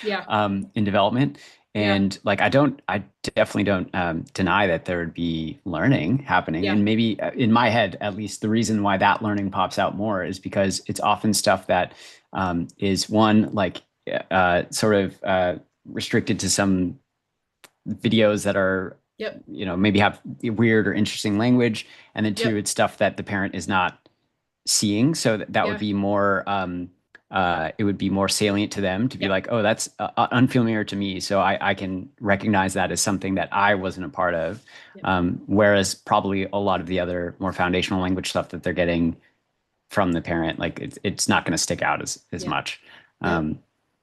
Yeah, in development. yeah, And like, I definitely don't deny that there would be learning happening. yeah, And maybe in my head, at least, the reason why that learning pops out more is because it's often stuff that is one, like sort of restricted to some videos that are, yep, maybe have weird or interesting language. And then two, yep, it's stuff that the parent is not seeing. So that would yeah, be more, it would be more salient to them to be yep, like, oh, that's unfamiliar to me. So I can recognize that as something that I wasn't a part of. yep, Whereas probably a lot of the other more foundational language stuff that they're getting from the parent, like it's not going to stick out as yeah, much. yep, Um,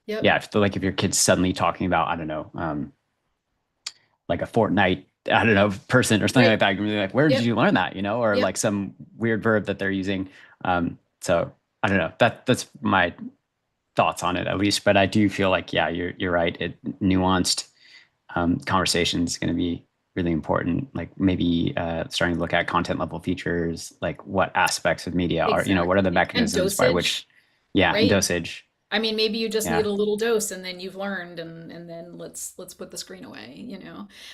yep, yeah, if your kid's suddenly talking about, I don't know, like a Fortnite, I don't know, person or something like right, that. You're gonna be like, where did yep, you learn that? Or yep, like some weird verb that they're using. So I don't know. That's my thoughts on it, at least. But I do feel like, yeah, you're right. Nuanced conversation is going to be really important. Like maybe starting to look at content level features, like what aspects of media are, what are the exactly. And mechanisms by which, dosage, yeah, and right? dosage. I mean, maybe you just need Yeah, a little dose and then you've learned, and then let's put the screen away.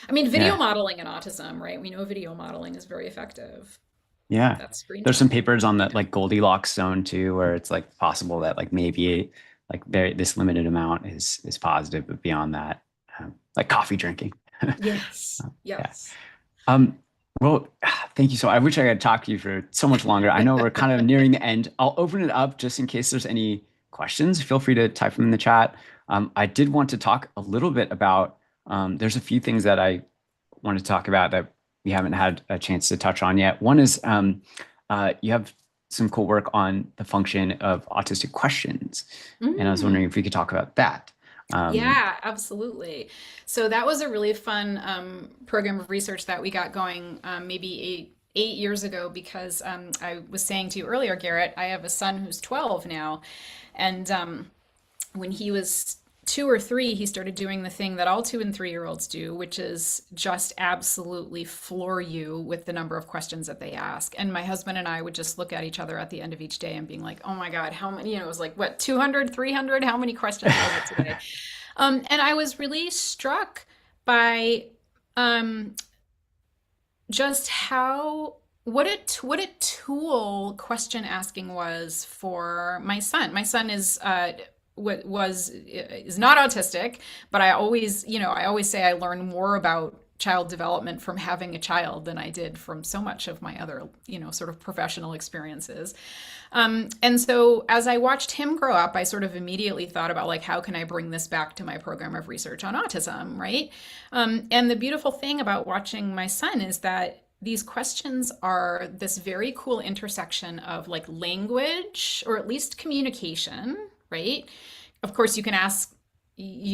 I mean, video yeah. modeling and autism, right? We know video modeling is very effective. Yeah. That's screen There's some time. papers on that like Goldilocks zone too, where it's like possible that like maybe like this limited amount is positive, but beyond that, like coffee drinking. Yes. Yeah. Yes. Um, well, thank you. So I wish I could talk to you for so much longer. I know we're kind of nearing the end. I'll open it up just in case there's any questions. Feel free to type them in the chat. I did want to talk a little bit about, there's a few things that I want to talk about that we haven't had a chance to touch on yet. One is you have some cool work on the function of autistic questions. And I was wondering Mm. if we could talk about that. Um, Yeah, absolutely. So that was a really fun program of research that we got going maybe eight years ago, because I was saying to you earlier, Garrett, I have a son who's 12 now, and when he was 2 or 3, he started doing the thing that all 2 and 3-year-olds do, which is just absolutely floor you with the number of questions that they ask. And my husband and I would just look at each other at the end of each day and being like, oh my God, how many, it was like, what, 200, 300? How many questions was it today? And I was really struck by um, just what a tool question asking was for my son. My son is not autistic, but I always say I learn more about child development from having a child than I did from so much of my other, sort of professional experiences. And so as I watched him grow up, I sort of immediately thought about like, how can I bring this back to my program of research on autism, right? And the beautiful thing about watching my son is that these questions are this very cool intersection of like language, or at least communication, right? Of course, you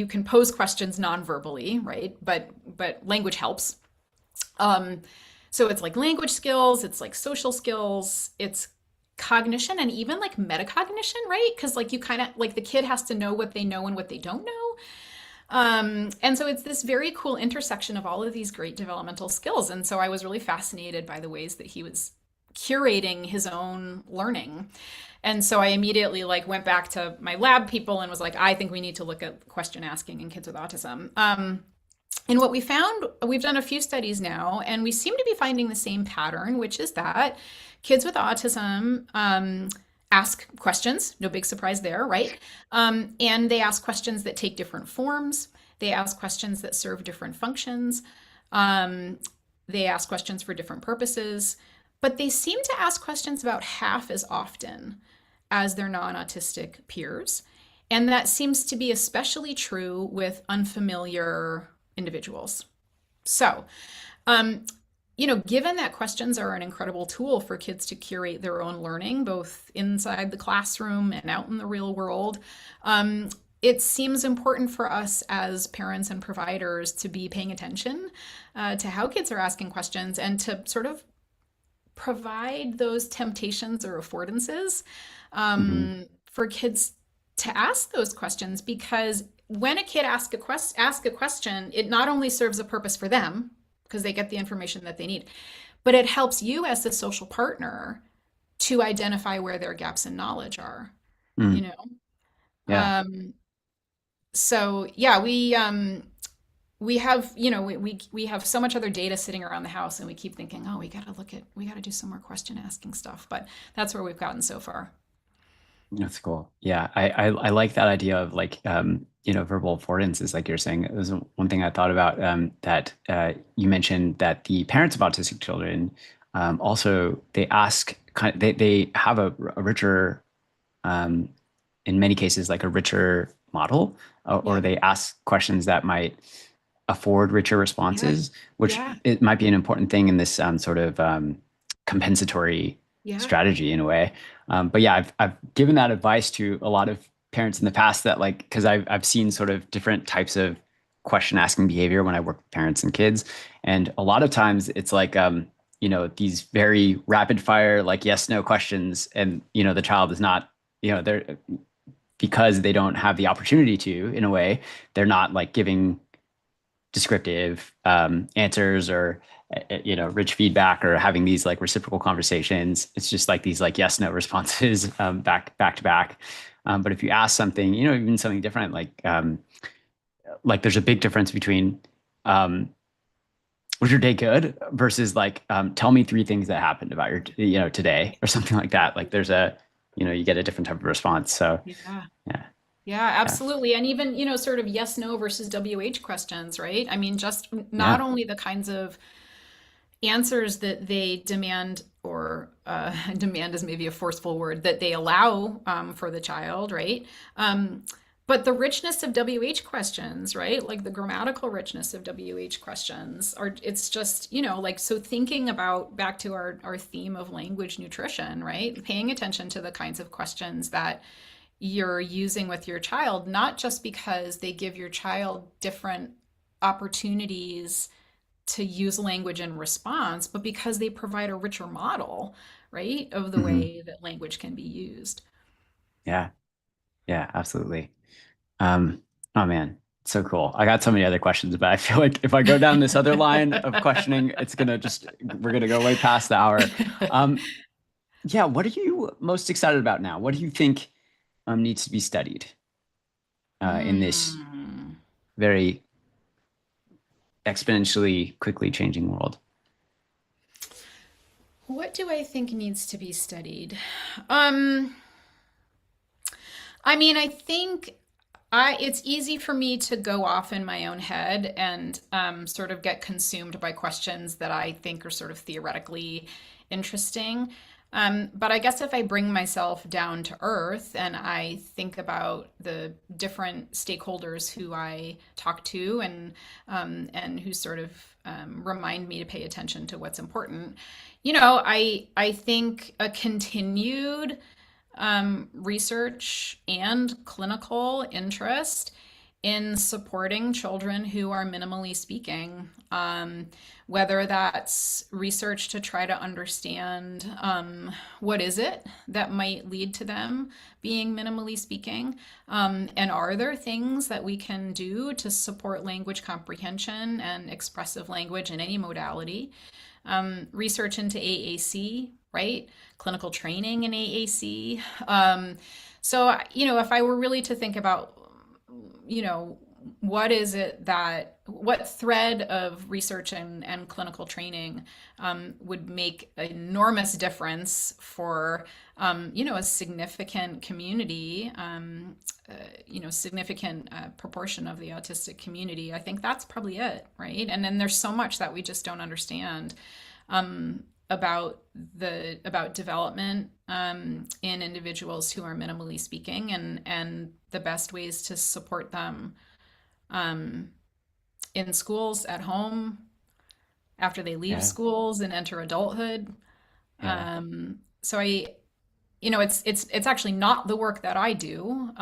can pose questions non-verbally, right? But language helps. Um, so it's like language skills, it's like social skills, it's cognition, and even like metacognition, right? Because like you kind of like the kid has to know what they know and what they don't know. And so it's this very cool intersection of all of these great developmental skills. And so I was really fascinated by the ways that he was curating his own learning. And so I immediately like went back to my lab people and was like, I think we need to look at question asking in kids with autism. And what we found, we've done a few studies now, and we seem to be finding the same pattern, which is that kids with autism ask questions, no big surprise there, right? And they ask questions that take different forms. They ask questions that serve different functions. They ask questions for different purposes, but they seem to ask questions about half as often as their non-autistic peers. And that seems to be especially true with unfamiliar individuals. So, given that questions are an incredible tool for kids to curate their own learning, both inside the classroom and out in the real world, it seems important for us as parents and providers to be paying attention to how kids are asking questions and to sort of provide those temptations or affordances for kids to ask those questions, because when a kid asks a question, it not only serves a purpose for them because they get the information that they need, but it helps you as the social partner to identify where their gaps in knowledge are. Mm. You know, Yeah. so yeah, we have we have so much other data sitting around the house, and we keep thinking, oh, we got to do some more question asking stuff, but that's where we've gotten so far. That's cool. Yeah, I like that idea of like verbal affordances, like you're saying. It was one thing I thought about, that you mentioned that the parents of autistic children also they ask they have a richer, in many cases, like a richer model, or Yeah, they ask questions that might afford richer yeah, responses, which yeah, it might be an important thing in this sort of compensatory yeah, strategy in a way. But yeah, I've given that advice to a lot of parents in the past, that like, because I've seen sort of different types of question asking behavior when I work with parents and kids, and a lot of times it's like these very rapid fire like yes no questions, and the child is not, they're, because they don't have the opportunity to, in a way, they're not like giving descriptive answers, or rich feedback, or having these like reciprocal conversations. It's just like these like yes no responses, back to back. But if you ask something, even something different, like there's a big difference between was your day good versus like tell me three things that happened about your today, or something like that. Like there's a you get a different type of response. So yeah. yeah, Yeah, yeah, absolutely. And even, sort of yes, no versus WH questions, right? I mean, just not yeah. only the kinds of answers that they demand, or demand is maybe a forceful word, that they allow for the child, right? But the richness of WH questions, right? Like the grammatical richness of WH questions it's just, like, so thinking about back to our theme of language nutrition, right? Paying attention to the kinds of questions that you're using with your child, not just because they give your child different opportunities to use language in response, but because they provide a richer model, right, of the Hmm. way that language can be used. Yeah, yeah, absolutely. Um, oh man, so cool. I got so many other questions, but I feel like if I go down this other line of questioning, we're gonna go way past the hour. Um, yeah, what are you most excited about now? What do you think needs to be studied in this Hmm. very exponentially quickly changing world? What do I think needs to be studied? Um, I mean, I think It's easy for me to go off in my own head and sort of get consumed by questions that I think are sort of theoretically interesting. But I guess if I bring myself down to earth and I think about the different stakeholders who I talk to and who sort of remind me to pay attention to what's important, I think a continued research and clinical interest in supporting children who are minimally speaking, whether that's research to try to understand what is it that might lead to them being minimally speaking, and are there things that we can do to support language comprehension and expressive language in any modality, research into AAC, right? Clinical training in AAC. So, if I were really to think about, what is it what thread of research and clinical training would make an enormous difference for, a significant community, significant proportion of the autistic community, I think that's probably it, right? And then there's so much that we just don't understand about development in individuals who are minimally speaking and the best ways to support them in schools, at home, after they leave Yeah. schools and enter adulthood. Yeah. So it's actually not the work that I do,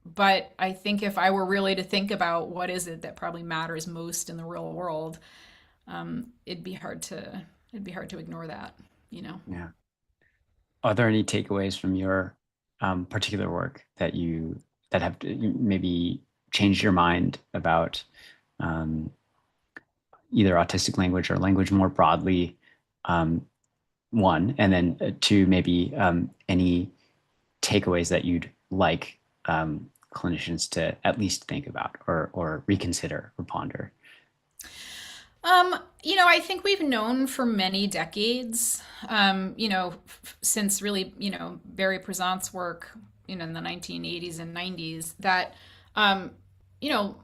but I think if I were really to think about what is it that probably matters most in the real world, it'd be hard to ignore that. Yeah. Are there any takeaways from your particular work that have maybe changed your mind about either autistic language or language more broadly? One, and then two, maybe any takeaways that you'd like clinicians to at least think about or reconsider or ponder. I think we've known for many decades, since really, Barry Prezant's work, in the 1980s and 90s, that, you know,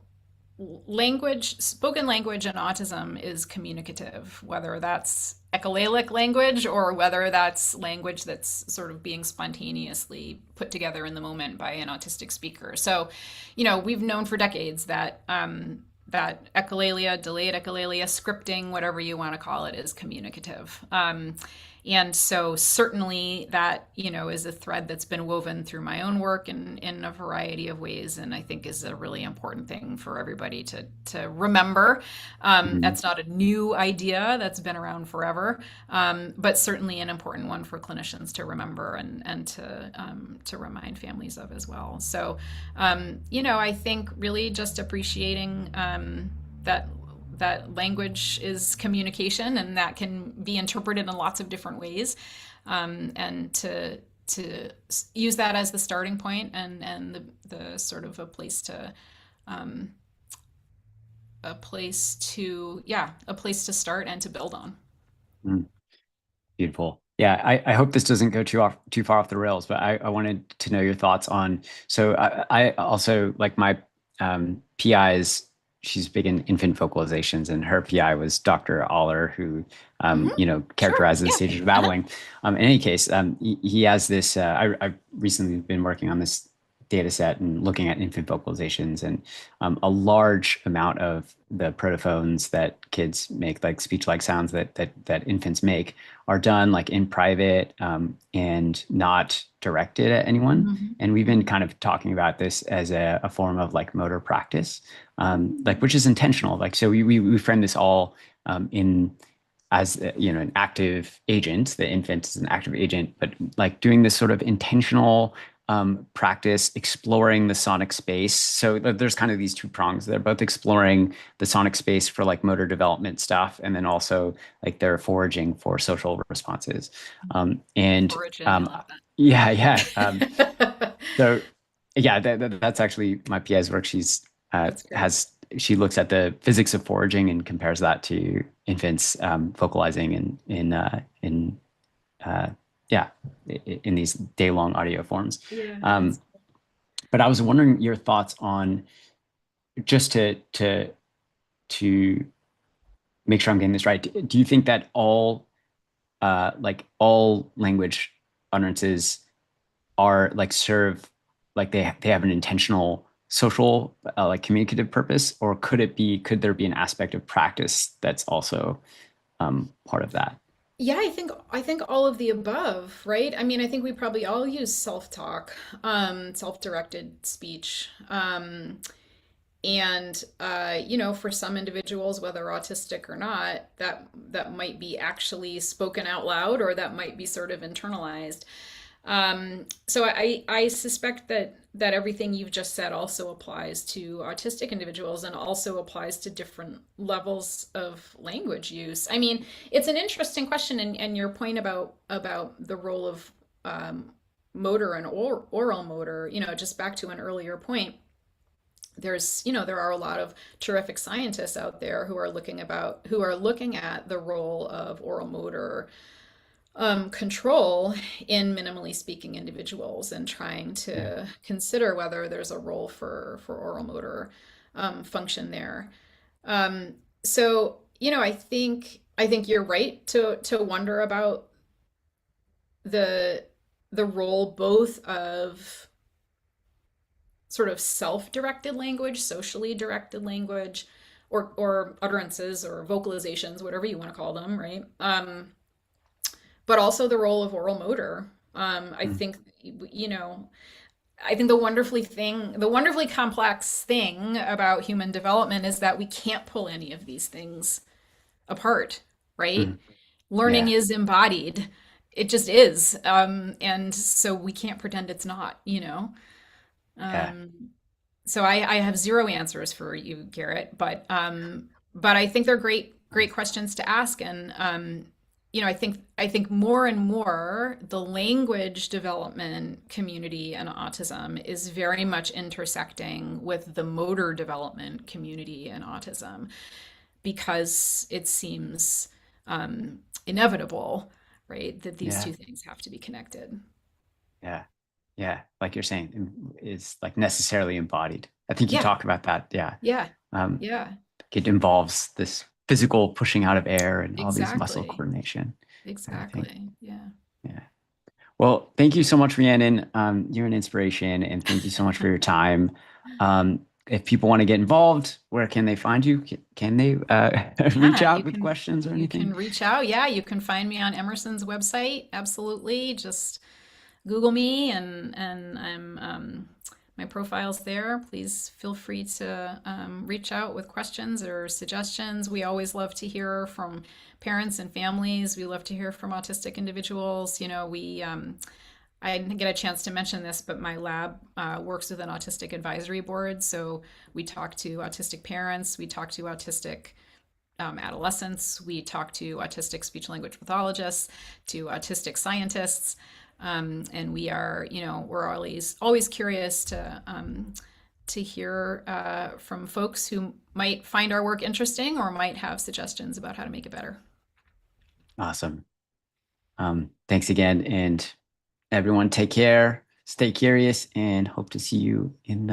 spoken language and autism is communicative, whether that's echolalic language or whether that's language that's sort of being spontaneously put together in the moment by an autistic speaker. So, we've known for decades that that echolalia, delayed echolalia, scripting, whatever you want to call it, is communicative. And so certainly that, is a thread that's been woven through my own work in a variety of ways, and I think is a really important thing for everybody to remember. That's not a new idea, that's been around forever, but certainly an important one for clinicians to remember and to remind families of as well. So, I think really just appreciating that language is communication and that can be interpreted in lots of different ways, and to use that as the starting point and the sort of a place to start and to build on. Beautiful. Yeah, I hope this doesn't go too far off the rails, but I wanted to know your thoughts on. So I also, like, my PI's. She's big in infant vocalizations, and her PI was Dr. Aller, who, characterizes the stages of babbling. In any case, he has this. I've recently been working on this data set and looking at infant vocalizations, and a large amount of the protophones that kids make, like speech-like sounds that infants make, are done like in private and not directed at anyone. And we've been kind of talking about this as a form of like motor practice, which is intentional. Like, so we frame this all as an active agent. The infant is an active agent, but like doing this sort of intentional practice, exploring the sonic space. So there's kind of these two prongs. They're both exploring the sonic space for like motor development stuff, and then also like they're foraging for social responses. Foraging, I love that. Yeah. So yeah, that's actually my PI's work. She looks at the physics of foraging and compares that to infants vocalizing in these day-long audio forms. But I was wondering your thoughts on, just to make sure I'm getting this right. Do you think that all all language utterances are serve, they have an intentional social communicative purpose, or could there be an aspect of practice that's also part of that? Yeah, I think all of the above, right? I mean, I think we probably all use self-talk, self-directed speech. And for some individuals, whether autistic or not, that might be actually spoken out loud, or that might be sort of internalized. So I suspect that everything you've just said also applies to autistic individuals, and also applies to different levels of language use. I mean, it's an interesting question, and your point about the role of motor and oral motor, just back to an earlier point. There are a lot of terrific scientists out there who are looking at the role of oral motor control in minimally speaking individuals, and trying Yeah. to consider whether there's a role for oral motor function there. So I think you're right to wonder about the the role both of sort of self-directed language, socially directed language, or utterances or vocalizations, whatever you want to call them, right? But also the role of oral motor. I Mm. think you know, I think the wonderfully complex thing about human development is that we can't pull any of these things apart, right? Mm. Learning Yeah. is embodied. It just is. And so we can't pretend it's not. Yeah. Um, so I have zero answers for you, Garrett, but I think they're great questions to ask. And I think more and more the language development community and autism is very much intersecting with the motor development community and autism, because it seems inevitable, right, that these Yeah. two things have to be connected. Yeah. Yeah. Like you're saying, is necessarily embodied. I think you Yeah, talk about that. Yeah. yeah, Um, yeah, it involves this physical pushing out of air and all these muscle exactly. coordination, everything. Exactly. Yeah. Yeah. Well, thank you so much, Rhiannon. You're an inspiration, and thank you so much for your time. If people want to get involved, where can they find you? Can they reach Yeah, out with questions or you anything? can reach out. Yeah, you can find me on Emerson's website. Absolutely. Just Google me, and my profile's there. Please feel free to reach out with questions or suggestions. We always love to hear from parents and families. We love to hear from autistic individuals. I didn't get a chance to mention this, but my lab works with an autistic advisory board. So we talk to autistic parents, we talk to autistic adolescents, we talk to autistic speech language pathologists, to autistic scientists. And we're always curious to hear from folks who might find our work interesting, or might have suggestions about how to make it better. Awesome. Thanks again, and everyone, take care, stay curious, and hope to see you in the